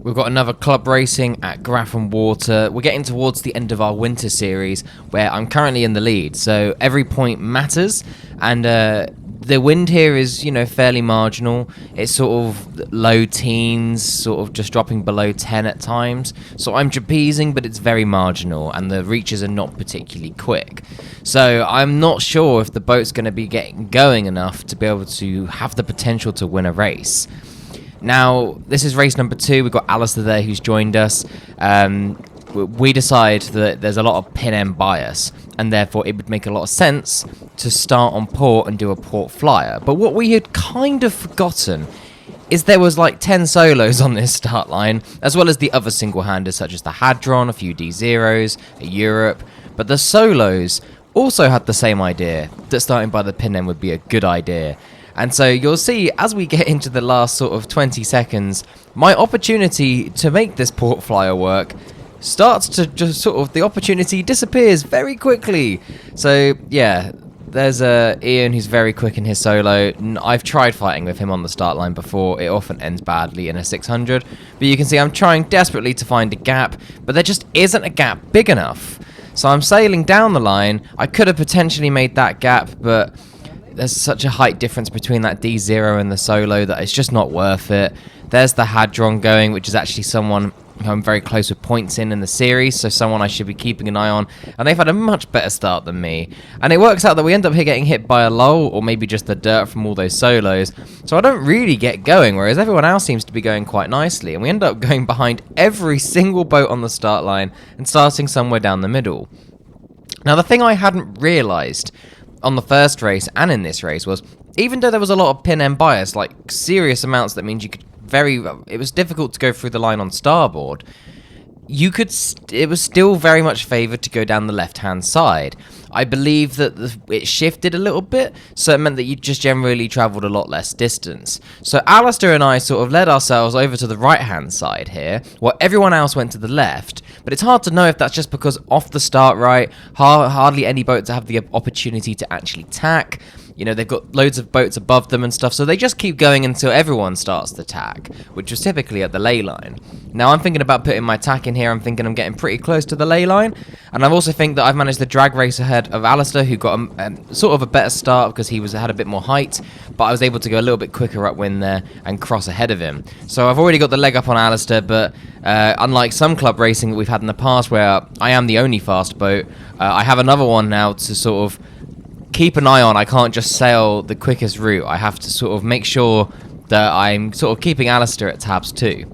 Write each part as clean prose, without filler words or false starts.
We've got another club racing at Graff and Water. We're getting towards the end of our winter series, where I'm currently in the lead, so every point matters, and the wind here is, fairly marginal. It's sort of low teens, sort of just dropping below 10 at times. So I'm trapezing, but it's very marginal, and the reaches are not particularly quick. So I'm not sure if the boat's going to be getting going enough to be able to have the potential to win a race. Now, this is race number 2. We've got Alistair there who's joined us. We decide that there's a lot of pin end bias, and therefore it would make a lot of sense to start on port and do a port flyer. But what we had kind of forgotten is there was like 10 solos on this start line, as well as the other single-handers such as the Hadron, a few D0s, a Europe. But the solos also had the same idea, that starting by the pin end would be a good idea. And so you'll see, as we get into the last sort of 20 seconds, my opportunity to make this port flyer work starts to just sort of, the opportunity disappears very quickly. So, yeah, there's Ian who's very quick in his solo. I've tried fighting with him on the start line before. It often ends badly in a 600. But you can see I'm trying desperately to find a gap, but there just isn't a gap big enough. So I'm sailing down the line. I could have potentially made that gap, but there's such a height difference between that D0 and the solo that it's just not worth it. There's the Hadron going, which is actually someone who I'm very close with points in the series, so someone I should be keeping an eye on, and they've had a much better start than me. And it works out that we end up here getting hit by a lull, or maybe just the dirt from all those solos, so I don't really get going, whereas everyone else seems to be going quite nicely, and we end up going behind every single boat on the start line and starting somewhere down the middle. Now, the thing I hadn't realised on the first race and in this race was, even though there was a lot of pin end bias, like serious amounts, that means you could it was difficult to go through the line on starboard, it was still very much favoured to go down the left-hand side. I believe that it shifted a little bit, so it meant that you just generally travelled a lot less distance. So Alistair and I sort of led ourselves over to the right-hand side here, while everyone else went to the left. But it's hard to know if that's just because off the start right, hardly any boats have the opportunity to actually tack. They've got loads of boats above them and stuff, so they just keep going until everyone starts the tack, which was typically at the ley line. Now, I'm thinking about putting my tack in here. I'm thinking I'm getting pretty close to the ley line, and I also think that I've managed to drag race ahead of Alistair, who got sort of a better start because he had a bit more height, but I was able to go a little bit quicker upwind there and cross ahead of him. So I've already got the leg up on Alistair, but unlike some club racing that we've had in the past where I am the only fast boat, I have another one now to sort of keep an eye on. I can't just sail the quickest route. I have to sort of make sure that I'm sort of keeping Alistair at tabs too.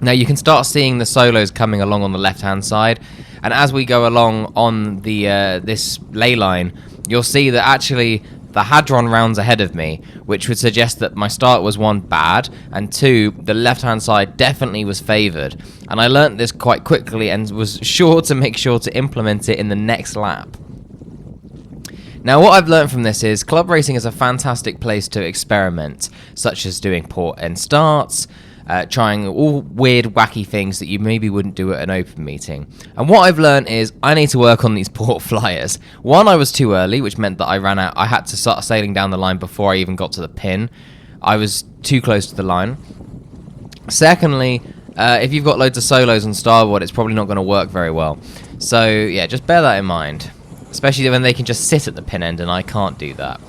Now you can start seeing the solos coming along on the left-hand side, and as we go along on the this ley line, you'll see that actually the Hadron rounds ahead of me, which would suggest that my start was 1, bad, and 2, the left-hand side definitely was favoured. And I learnt this quite quickly and was sure to make sure to implement it in the next lap. Now, what I've learned from this is club racing is a fantastic place to experiment, such as doing port end starts, trying all weird, wacky things that you maybe wouldn't do at an open meeting. And what I've learned is I need to work on these port flyers. One, I was too early, which meant that I ran out. I had to start sailing down the line before I even got to the pin. I was too close to the line. Secondly, if you've got loads of solos on starboard, it's probably not going to work very well. So, yeah, just bear that in mind. Especially when they can just sit at the pin end and I can't do that.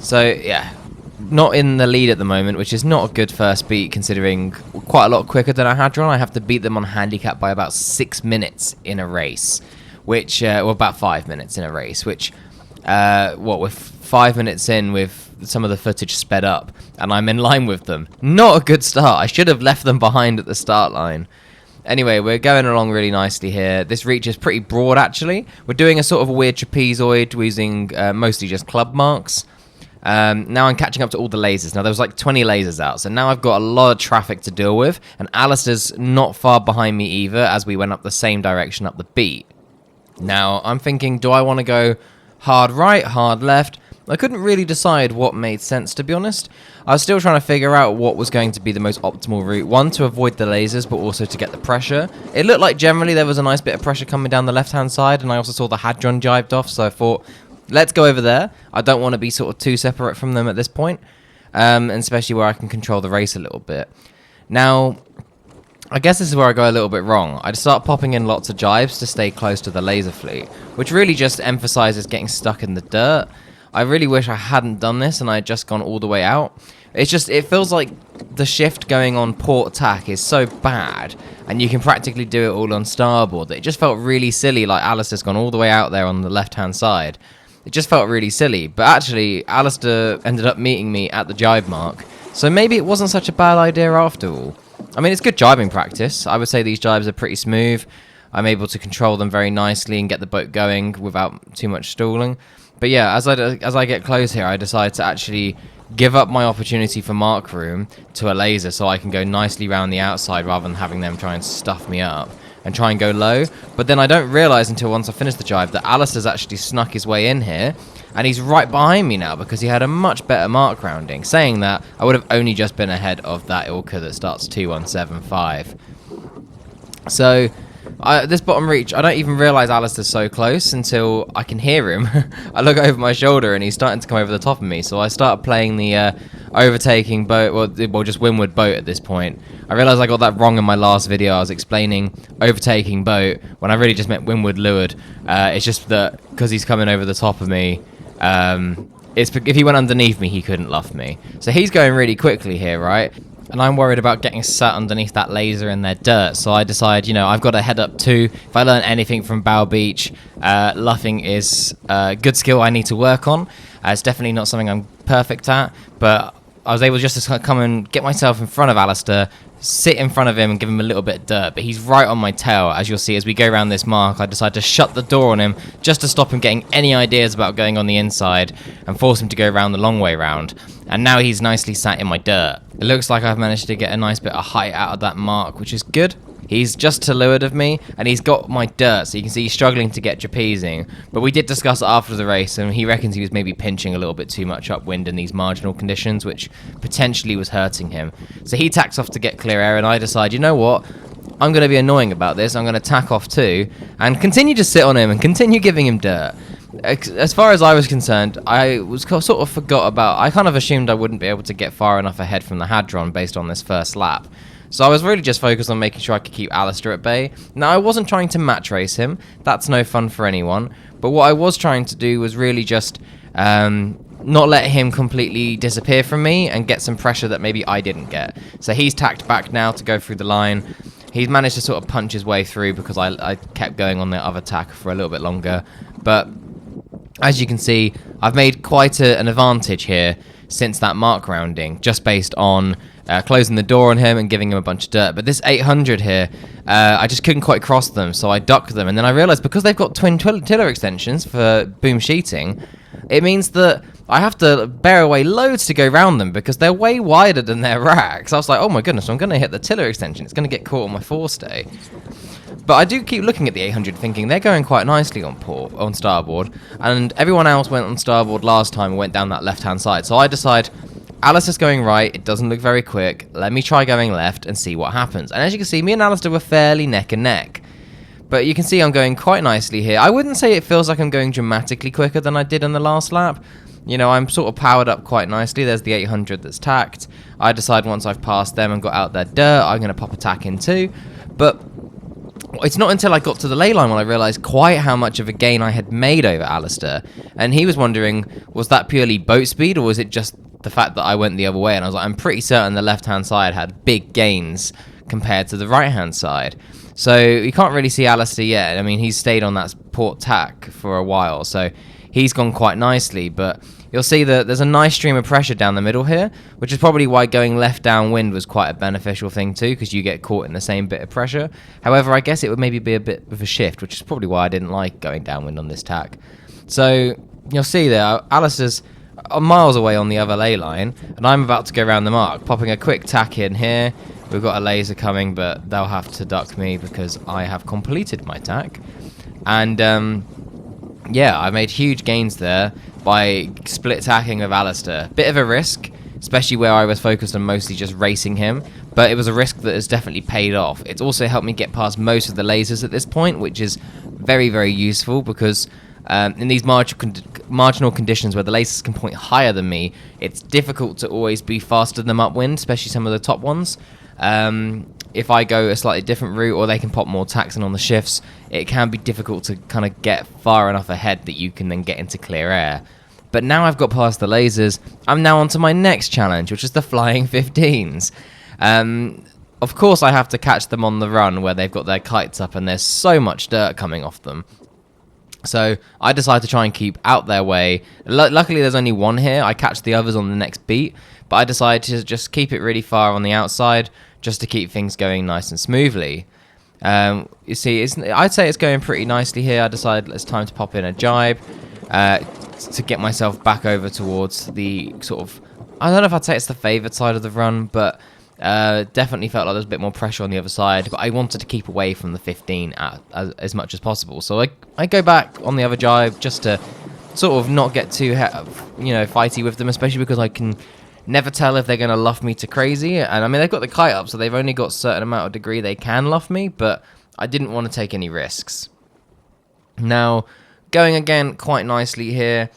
So, yeah, not in the lead at the moment, which is not a good first beat considering quite a lot quicker than I had run. I have to beat them on handicap by about 6 minutes in a race, which, well, about 5 minutes in a race, which, with 5 minutes in with some of the footage sped up, and I'm in line with them. Not a good start. I should have left them behind at the start line. Anyway, we're going along really nicely here. This reach is pretty broad, actually. We're doing a sort of a weird trapezoid using mostly just club marks. Now I'm catching up to all the lasers. Now, there was like 20 lasers out, so now I've got a lot of traffic to deal with, and Alistair's not far behind me either, as we went up the same direction up the beat. Now, I'm thinking, do I want to go hard right, hard left? I couldn't really decide what made sense, to be honest. I was still trying to figure out what was going to be the most optimal route. One, to avoid the lasers, but also to get the pressure. It looked like generally there was a nice bit of pressure coming down the left-hand side, and I also saw the Hadron jibed off, so I thought, let's go over there. I don't want to be sort of too separate from them at this point, and especially where I can control the race a little bit. Now, I guess this is where I go a little bit wrong. I start popping in lots of jibes to stay close to the laser fleet, which really just emphasizes getting stuck in the dirt. I really wish I hadn't done this and I had just gone all the way out. It's just, it feels like the shift going on port tack is so bad, and you can practically do it all on starboard, that it just felt really silly, like Alistair's gone all the way out there on the left-hand side. It just felt really silly, but actually, Alistair ended up meeting me at the jibe mark, so maybe it wasn't such a bad idea after all. I mean, it's good jibing practice. I would say these jibes are pretty smooth. I'm able to control them very nicely and get the boat going without too much stalling. But yeah, as I get close here, I decide to actually give up my opportunity for mark room to a laser so I can go nicely round the outside rather than having them try and stuff me up and try and go low. But then I don't realise until once I finish the jibe that Alistair's actually snuck his way in here, and he's right behind me now because he had a much better mark rounding. Saying that, I would have only just been ahead of that Ilka that starts 2175. So this bottom reach, I don't even realise Alistair's so close until I can hear him. I look over my shoulder and he's starting to come over the top of me, so I start playing the overtaking boat, well, just windward boat at this point. I realised I got that wrong in my last video. I was explaining overtaking boat when I really just meant windward leeward. It's just that because he's coming over the top of me, if he went underneath me, he couldn't luff me. So he's going really quickly here, right? And I'm worried about getting sat underneath that laser in their dirt. So I decide, I've got to head up too. If I learn anything from Bow Beach, luffing is a good skill I need to work on. It's definitely not something I'm perfect at, but I was able just to come and get myself in front of Alistair, sit in front of him and give him a little bit of dirt, but he's right on my tail. As you'll see as we go around this mark, I decide to shut the door on him just to stop him getting any ideas about going on the inside and force him to go around the long way round. And now he's nicely sat in my dirt. It looks like I've managed to get a nice bit of height out of that mark, which is good. He's just to leeward of me, and he's got my dirt, so you can see he's struggling to get trapezing. But we did discuss it after the race, and he reckons he was maybe pinching a little bit too much upwind in these marginal conditions, which potentially was hurting him. So he tacks off to get clear air, and I decide, you know what? I'm going to be annoying about this. I'm going to tack off too, and continue to sit on him and continue giving him dirt. As far as I was concerned, I was sort of forgot about... I kind of assumed I wouldn't be able to get far enough ahead from the Hadron based on this first lap. So I was really just focused on making sure I could keep Alistair at bay. Now, I wasn't trying to match race him. That's no fun for anyone. But what I was trying to do was really just not let him completely disappear from me and get some pressure that maybe I didn't get. So he's tacked back now to go through the line. He's managed to sort of punch his way through because I kept going on the other tack for a little bit longer. But as you can see, I've made quite an advantage here since that mark rounding, just based on closing the door on him and giving him a bunch of dirt. But this 800 here, I just couldn't quite cross them, so I ducked them. And then I realised because they've got twin tiller extensions for boom sheeting, it means that I have to bear away loads to go round them because they're way wider than their racks. I was like, oh my goodness, I'm going to hit the tiller extension. It's going to get caught on my forestay. But I do keep looking at the 800 thinking they're going quite nicely on starboard, and everyone else went on starboard last time and went down that left-hand side. So I decide, Alistair's going right, it doesn't look very quick, let me try going left and see what happens. And as you can see, me and Alistair were fairly neck and neck. But you can see I'm going quite nicely here. I wouldn't say it feels like I'm going dramatically quicker than I did on the last lap. I'm sort of powered up quite nicely. There's the 800 that's tacked. I decide once I've passed them and got out their dirt, I'm going to pop a tack in too. But it's not until I got to the ley line when I realised quite how much of a gain I had made over Alistair. And he was wondering, was that purely boat speed or was it just the fact that I went the other way? And I was like, I'm pretty certain the left-hand side had big gains compared to the right-hand side. So you can't really see Alistair yet. I mean, he's stayed on that port tack for a while, so he's gone quite nicely. But you'll see that there's a nice stream of pressure down the middle here, which is probably why going left downwind was quite a beneficial thing too, because you get caught in the same bit of pressure. However, I guess it would maybe be a bit of a shift, which is probably why I didn't like going downwind on this tack. So you'll see there, Alistair's miles away on the other ley line, and I'm about to go around the mark, popping a quick tack in here. We've got a laser coming, but they'll have to duck me because I have completed my tack. And yeah, I made huge gains there by split tacking with Alistair. Bit of a risk, especially where I was focused on mostly just racing him, but it was a risk that has definitely paid off. It's also helped me get past most of the lasers at this point, which is very, very useful because in these marginal conditions where the lasers can point higher than me, it's difficult to always be faster than them upwind, especially some of the top ones. If I go a slightly different route, or they can pop more tacks in on the shifts, it can be difficult to kind of get far enough ahead that you can then get into clear air. But now I've got past the lasers, I'm now on to my next challenge, which is the flying 15s. Of course, I have to catch them on the run where they've got their kites up and there's so much dirt coming off them. So I decided to try and keep out their way. Luckily, there's only one here. I catch the others on the next beat, but I decided to just keep it really far on the outside just to keep things going nice and smoothly. You see, I'd say it's going pretty nicely here. I decided it's time to pop in a jibe to get myself back over towards the sort of, I don't know if I'd say it's the favoured side of the run, but definitely felt like there was a bit more pressure on the other side. But I wanted to keep away from the 15 as much as possible. So I go back on the other jibe just to sort of not get too fighty with them, especially because I can never tell if they're going to luff me to crazy. And I mean, they've got the kite up, so they've only got a certain amount of degree they can luff me, but I didn't want to take any risks. Now, going again quite nicely here.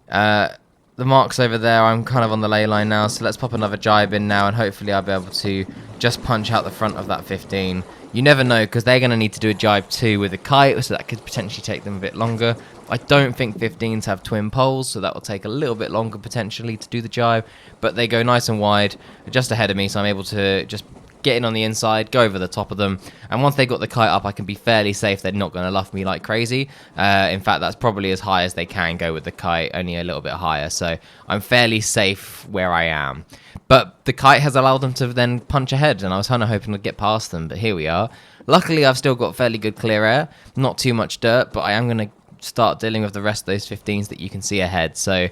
The mark's over there. I'm kind of on the ley line now, so let's pop another jibe in now, and hopefully I'll be able to just punch out the front of that 15. You never know, because they're going to need to do a jibe too with a kite, so that could potentially take them a bit longer. I don't think 15s have twin poles, so that will take a little bit longer potentially to do the jibe, but they go nice and wide just ahead of me, so I'm able to just get in on the inside, go over the top of them, and once they got the kite up, I can be fairly safe. They're not going to luff me like crazy. In fact, that's probably as high as they can go with the kite, only a little bit higher, so I'm fairly safe where I am. But the kite has allowed them to then punch ahead, and I was kind of hoping to get past them, but here we are. Luckily, I've still got fairly good clear air, not too much dirt, but I am going to start dealing with the rest of those 15s that you can see ahead. So,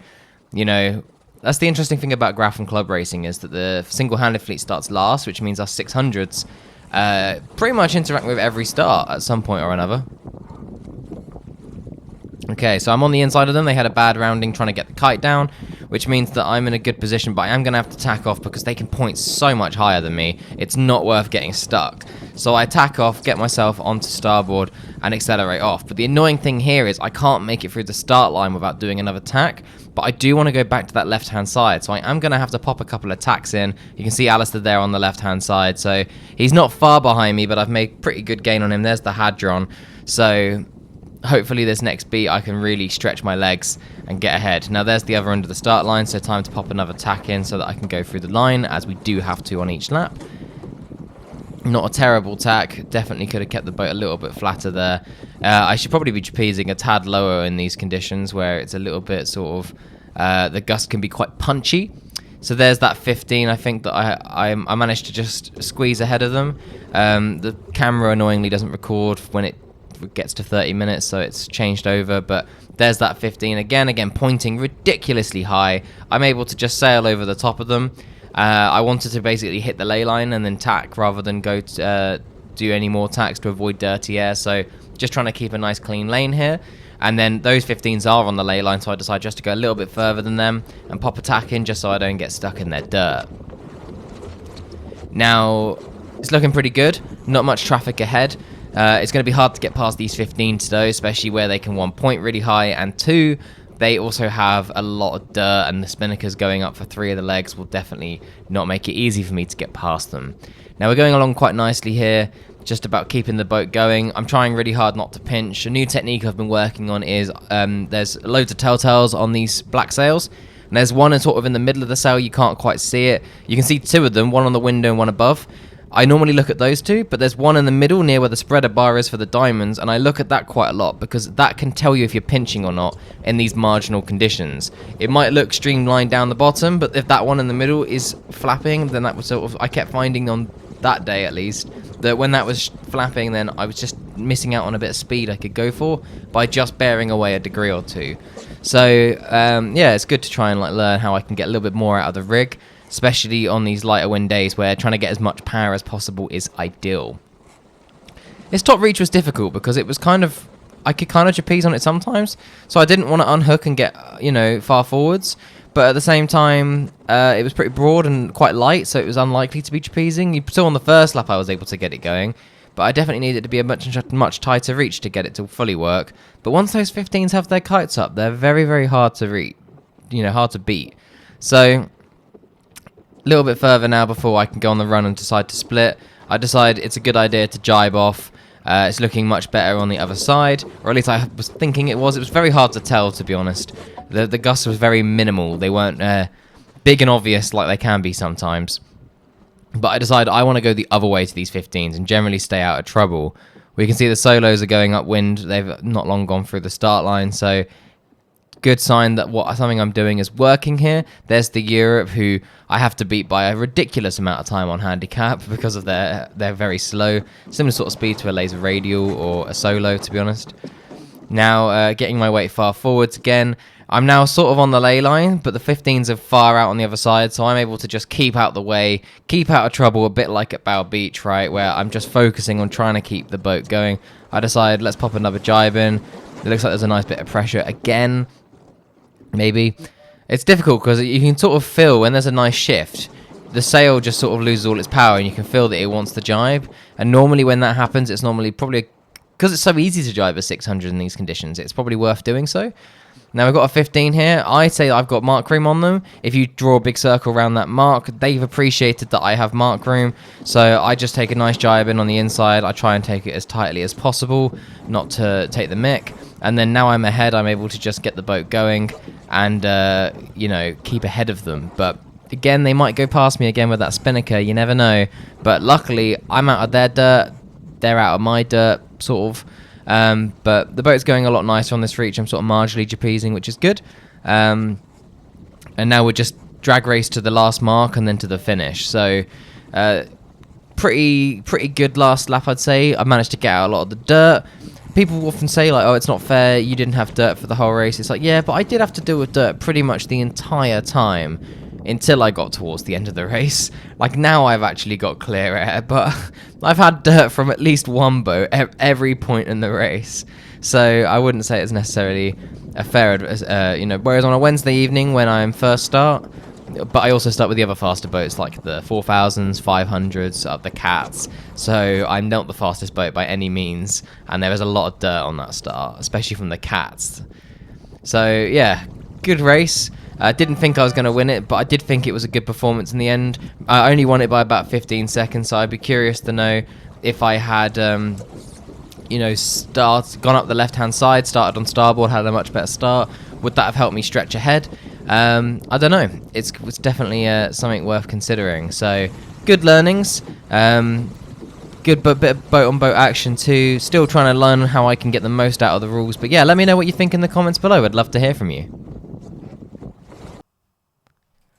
you know, that's the interesting thing about Graph and Club racing, is that the single-handed fleet starts last, which means our 600s pretty much interact with every start at some point or another. Okay, so I'm on the inside of them. They had a bad rounding trying to get the kite down, which means that I'm in a good position, but I am going to have to tack off because they can point so much higher than me. It's not worth getting stuck. So I tack off, get myself onto starboard, and accelerate off. But the annoying thing here is I can't make it through the start line without doing another tack, but I do want to go back to that left-hand side, so I am going to have to pop a couple of tacks in. You can see Alistair there on the left-hand side, so he's not far behind me, but I've made pretty good gain on him. There's the Hadron, so hopefully this next beat I can really stretch my legs and get ahead. Now there's the other end of the start line, so time to pop another tack in so that I can go through the line, as we do have to on each lap. Not a terrible tack, definitely could have kept the boat a little bit flatter there. I should probably be trapezing a tad lower in these conditions where it's a little bit sort of, the gust can be quite punchy. So there's that 15. I think that I managed to just squeeze ahead of them. The camera annoyingly doesn't record when it gets to 30 minutes, so it's changed over, but there's that 15 again pointing ridiculously high. I'm able to just sail over the top of them. I wanted to basically hit the ley line and then tack rather than go to do any more tacks to avoid dirty air, so just trying to keep a nice clean lane here. And then those 15s are on the ley line, so I decided just to go a little bit further than them and pop a tack in just so I don't get stuck in their dirt. Now it's looking pretty good, not much traffic ahead. It's going to be hard to get past these 15s though, especially where they can, one, point really high, and two, they also have a lot of dirt, and the spinnakers going up for 3 of the legs will definitely not make it easy for me to get past them. Now we're going along quite nicely here, just about keeping the boat going. I'm trying really hard not to pinch. A new technique I've been working on is there's loads of telltales on these black sails. And there's one sort of in the middle of the sail, you can't quite see it. You can see 2 of them, one on the window and one above. I normally look at those 2, but there's one in the middle near where the spreader bar is for the diamonds, and I look at that quite a lot because that can tell you if you're pinching or not in these marginal conditions. It might look streamlined down the bottom, but if that one in the middle is flapping, then that was sort of, I kept finding on that day at least, that when that was flapping, then I was just missing out on a bit of speed I could go for by just bearing away a degree or 2. So yeah, it's good to try and learn how I can get a little bit more out of the rig, especially on these lighter wind days where trying to get as much power as possible is ideal. This top reach was difficult because it was I could kind of trapeze on it sometimes, so I didn't want to unhook and get, far forwards, but at the same time, it was pretty broad and quite light, so it was unlikely to be trapezing. You saw on the first lap I was able to get it going, but I definitely needed it to be a much tighter reach to get it to fully work. But once those 15s have their kites up, they're very, very hard to reach, hard to beat. So A little bit further now before I can go on the run and decide to split. I decide it's a good idea to jibe off. It's looking much better on the other side, or at least I was thinking it was. It was very hard to tell, to be honest. The gusts was very minimal. They weren't big and obvious like they can be sometimes. But I decided I want to go the other way to these 15s and generally stay out of trouble. We can see the solos are going upwind. They've not long gone through the start line, so good sign that something I'm doing is working here. There's the Europe, who I have to beat by a ridiculous amount of time on handicap because of they're very slow. Similar sort of speed to a laser radial or a solo, to be honest. Now getting my weight far forwards again. I'm now sort of on the ley line, but the 15s are far out on the other side, so I'm able to just keep out the way, keep out of trouble, a bit like at Bow Beach, right, where I'm just focusing on trying to keep the boat going. I decided, let's pop another jibe in. It looks like there's a nice bit of pressure again. Maybe. It's difficult because you can sort of feel when there's a nice shift, the sail just sort of loses all its power and you can feel that it wants to jibe. And normally when that happens, it's normally probably, because it's so easy to jibe a 600 in these conditions, it's probably worth doing so. Now we've got a 15 here. I say I've got mark room on them. If you draw a big circle around that mark, they've appreciated that I have mark room. So I just take a nice jibe in on the inside. I try and take it as tightly as possible, not to take the mick. And then now I'm ahead, I'm able to just get the boat going and, keep ahead of them. But again, they might go past me again with that spinnaker. You never know. But luckily, I'm out of their dirt. They're out of my dirt, sort of. But the boat's going a lot nicer on this reach. I'm sort of marginally jeopardizing, which is good. And now we're just drag race to the last mark and then to the finish. So pretty good last lap, I'd say. I managed to get out a lot of the dirt. People often say, like, oh, it's not fair, you didn't have dirt for the whole race. It's like, yeah, but I did have to deal with dirt pretty much the entire time until I got towards the end of the race. Like, now I've actually got clear air, but I've had dirt from at least one boat every point in the race. So I wouldn't say it's necessarily a fair, whereas on a Wednesday evening when I'm first start, but I also start with the other faster boats like the 4000s, 500s, the Cats. So I'm not the fastest boat by any means, and there is a lot of dirt on that start, especially from the Cats. So yeah, good race. I didn't think I was going to win it, but I did think it was a good performance in the end. I only won it by about 15 seconds, so I'd be curious to know if I had, gone up the left-hand side, started on starboard, had a much better start. Would that have helped me stretch ahead? I don't know. It's definitely something worth considering. So, good learnings. Good bit of boat-on-boat action too. Still trying to learn how I can get the most out of the rules. But yeah, let me know what you think in the comments below. I'd love to hear from you.